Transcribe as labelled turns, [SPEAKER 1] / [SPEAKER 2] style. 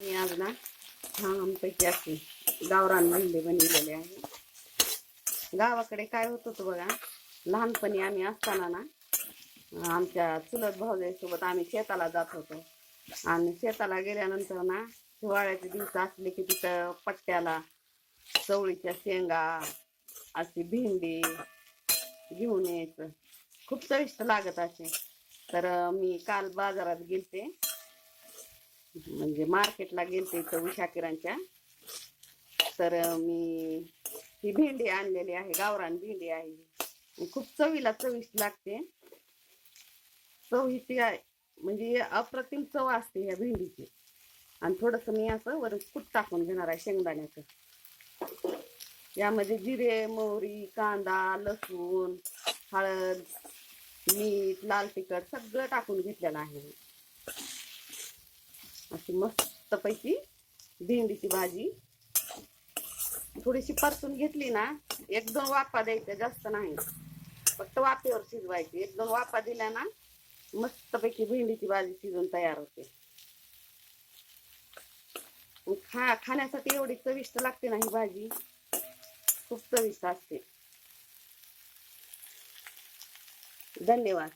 [SPEAKER 1] मी आज ना छानपैकी अशी गावरान भेंडी बनवलेले आहे. गावाकडे काय होत होतं बघा, लहानपणी आम्ही असताना ना आमच्या चुलत भाऊजाईसोबत आम्ही शेताला जात होतो. आणि शेताला गेल्यानंतर ना हिवाळ्याचे दिवस असले की तिथं पट्ट्याला चवळीच्या शेंगा अशी भेंडी घेऊन यायचं. खूप चविष्ट लागत असे. तर मी काल बाजारात गेलते, म्हणजे मार्केटला गेलते इथं उषा किराणच्या. तर मी ही भेंडी आणलेली आहे, गावरान भेंडी आहे. खूप चवीला चविष्ट लागते. चव ही आहे म्हणजे अप्रतिम चव असते ह्या भेंडीची. आणि थोडंसं मी असं वर कूट टाकून घेणार आहे शेंगदाण्याचं. यामध्ये जिरे, मोहरी, कांदा, लसूण, हळद, मीठ, लाल तिखट सगळं टाकून घेतलेलं आहे. अशी मस्तपैकी भेंडीची भाजी थोडीशी परतून घेतली ना, एक दोन वाफा द्यायच्या, जास्त नाही, फक्त वाफेवर शिजवायची. एक दोन वाफा दिल्या ना मस्तपैकी भेंडीची भाजी शिजून तयार होते. खाण्यासाठी एवढी चविष्ट लागते ना ही भाजी, खूप चविष्ट असते. धन्यवाद.